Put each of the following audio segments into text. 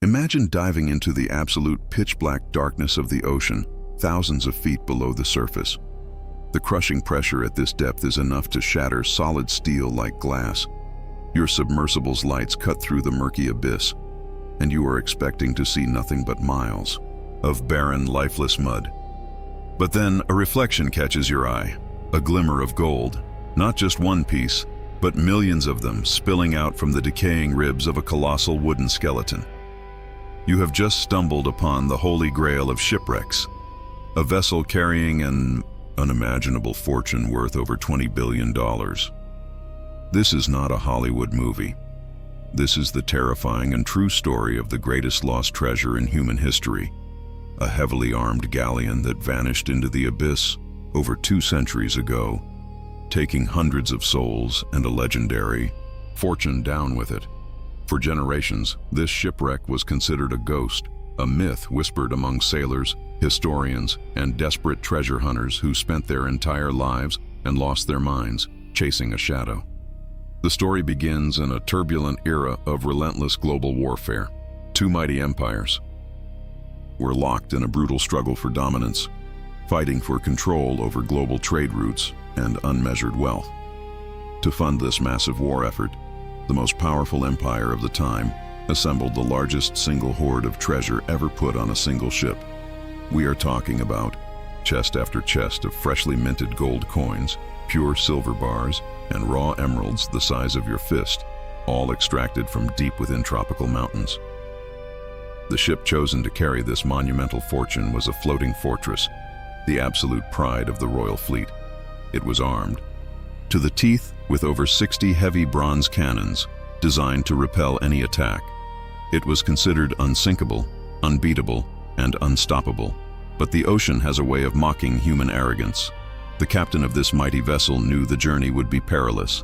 Imagine diving into the absolute pitch-black darkness of the ocean, thousands of feet below the surface. The crushing pressure at this depth is enough to shatter solid steel like glass. Your submersible's lights cut through the murky abyss, and you are expecting to see nothing but miles of barren, lifeless mud. But then a reflection catches your eye, a glimmer of gold, not just one piece, but millions of them spilling out from the decaying ribs of a colossal wooden skeleton. You have just stumbled upon the holy grail of shipwrecks, a vessel carrying an unimaginable fortune worth over $20 billion. This is not a Hollywood movie. This is the terrifying and true story of the greatest lost treasure in human history, a heavily armed galleon that vanished into the abyss over 2 centuries ago, taking hundreds of souls and a legendary fortune down with it. For generations, this shipwreck was considered a ghost, a myth whispered among sailors, historians, and desperate treasure hunters who spent their entire lives and lost their minds chasing a shadow. The story begins in a turbulent era of relentless global warfare. 2 mighty empires were locked in a brutal struggle for dominance, fighting for control over global trade routes and unmeasured wealth. To fund this massive war effort, the most powerful empire of the time assembled the largest single hoard of treasure ever put on a single ship. We are talking about chest after chest of freshly minted gold coins, pure silver bars, and raw emeralds the size of your fist, all extracted from deep within tropical mountains. The ship chosen to carry this monumental fortune was a floating fortress, the absolute pride of the royal fleet. It was armed to the teeth with over 60 heavy bronze cannons designed to repel any attack. It was considered unsinkable, unbeatable, and unstoppable. But the ocean has a way of mocking human arrogance. The captain of this mighty vessel knew the journey would be perilous.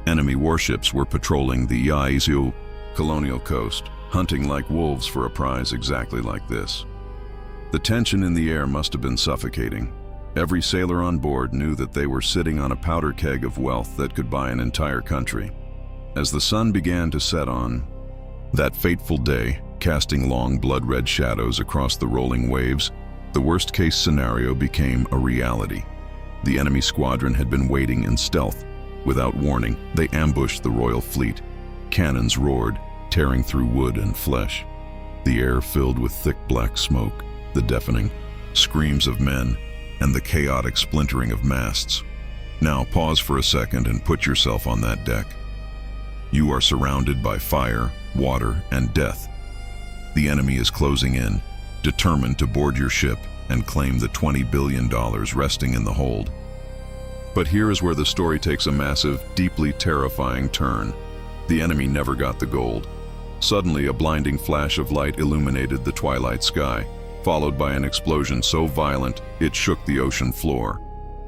Enemy warships were patrolling the Yaesu colonial coast, hunting like wolves for a prize exactly like this. The tension in the air must have been suffocating. Every sailor on board knew that they were sitting on a powder keg of wealth that could buy an entire country. As the sun began to set on that fateful day, casting long blood-red shadows across the rolling waves, the worst-case scenario became a reality. The enemy squadron had been waiting in stealth. Without warning, they ambushed the royal fleet. Cannons roared, tearing through wood and flesh. The air filled with thick black smoke, the deafening screams of men, and the chaotic splintering of masts. Now pause for a second and put yourself on that deck. You are surrounded by fire, water, and death. The enemy is closing in, determined to board your ship and claim the $20 billion resting in the hold. But here is where the story takes a massive, deeply terrifying turn. The enemy never got the gold. Suddenly, a blinding flash of light illuminated the twilight sky, followed by an explosion so violent it shook the ocean floor.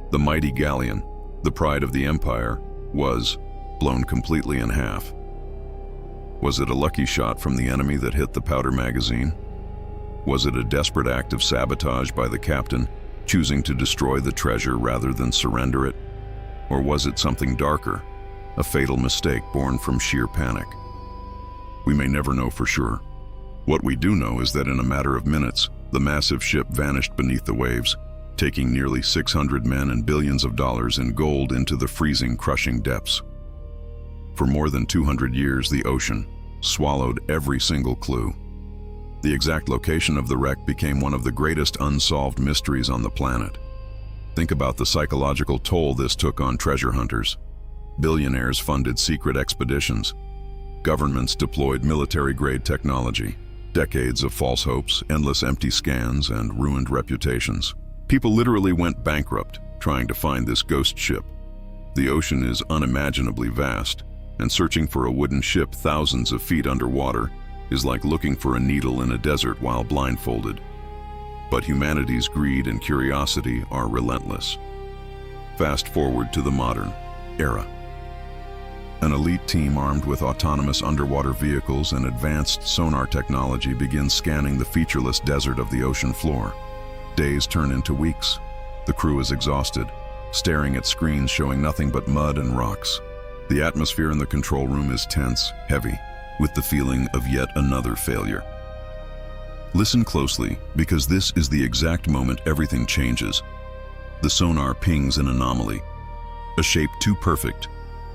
The mighty galleon, the pride of the empire, was blown completely in half. Was it a lucky shot from the enemy that hit the powder magazine? Was it a desperate act of sabotage by the captain, choosing to destroy the treasure rather than surrender it? Or was it something darker, a fatal mistake born from sheer panic? We may never know for sure. What we do know is that in a matter of minutes, the massive ship vanished beneath the waves, taking nearly 600 men and billions of dollars in gold into the freezing, crushing depths. For more than 200 years, the ocean swallowed every single clue. The exact location of the wreck became one of the greatest unsolved mysteries on the planet. Think about the psychological toll this took on treasure hunters. Billionaires funded secret expeditions. Governments deployed military-grade technology. Decades of false hopes, endless empty scans, and ruined reputations. People literally went bankrupt trying to find this ghost ship. The ocean is unimaginably vast, and searching for a wooden ship thousands of feet underwater is like looking for a needle in a desert while blindfolded. But humanity's greed and curiosity are relentless. Fast forward to the modern era. An elite team armed with autonomous underwater vehicles and advanced sonar technology begins scanning the featureless desert of the ocean floor. Days turn into weeks. The crew is exhausted, staring at screens showing nothing but mud and rocks. The atmosphere in the control room is tense, heavy, with the feeling of yet another failure. Listen closely, because this is the exact moment everything changes. The sonar pings an anomaly, a shape too perfect,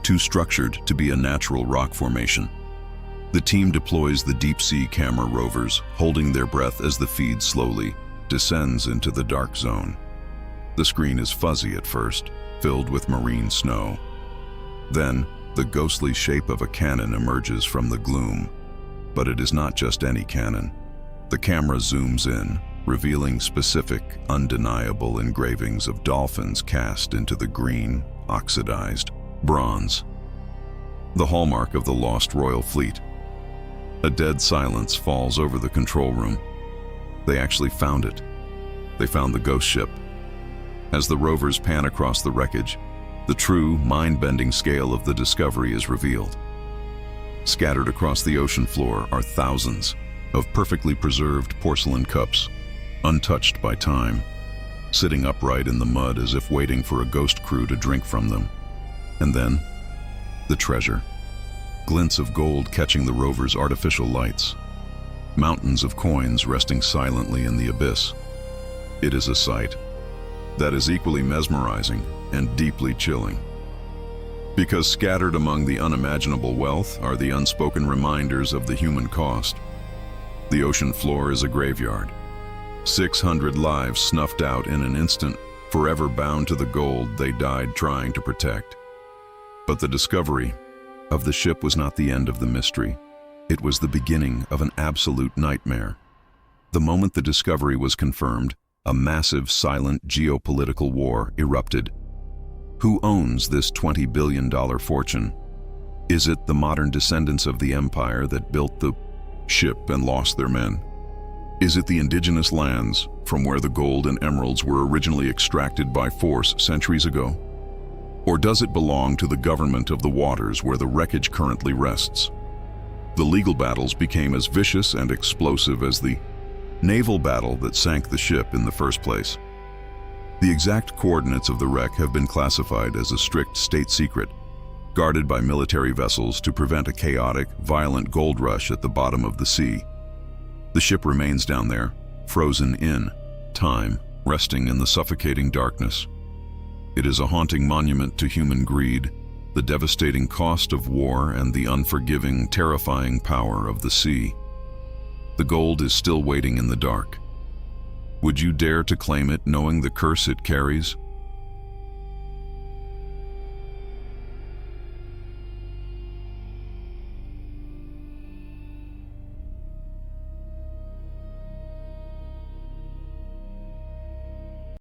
too structured to be a natural rock formation. The team deploys the deep-sea camera rovers, holding their breath as the feed slowly descends into the dark zone. The screen is fuzzy at first, filled with marine snow. Then, the ghostly shape of a cannon emerges from the gloom. But it is not just any cannon. The camera zooms in, revealing specific, undeniable engravings of dolphins cast into the green, oxidized bronze. The hallmark of the lost royal fleet. A dead silence falls over the control room. They actually found it. They found the ghost ship. As the rovers pan across the wreckage, the true, mind-bending scale of the discovery is revealed. Scattered across the ocean floor are thousands of perfectly preserved porcelain cups, untouched by time, sitting upright in the mud as if waiting for a ghost crew to drink from them. And then, the treasure. Glints of gold catching the rover's artificial lights. Mountains of coins resting silently in the abyss. It is a sight that is equally mesmerizing and deeply chilling. Because scattered among the unimaginable wealth are the unspoken reminders of the human cost. The ocean floor is a graveyard. 600 lives snuffed out in an instant, forever bound to the gold they died trying to protect. But the discovery of the ship was not the end of the mystery. It was the beginning of an absolute nightmare. The moment the discovery was confirmed, a massive, silent geopolitical war erupted. Who owns this $20 billion fortune? Is it the modern descendants of the empire that built the ship and lost their men? Is it the indigenous lands from where the gold and emeralds were originally extracted by force centuries ago? Or does it belong to the government of the waters where the wreckage currently rests? The legal battles became as vicious and explosive as the naval battle that sank the ship in the first place. The exact coordinates of the wreck have been classified as a strict state secret, guarded by military vessels to prevent a chaotic, violent gold rush at the bottom of the sea. The ship remains down there, frozen in time, resting in the suffocating darkness. It is a haunting monument to human greed, the devastating cost of war, and the unforgiving, terrifying power of the sea. The gold is still waiting in the dark. Would you dare to claim it, knowing the curse it carries?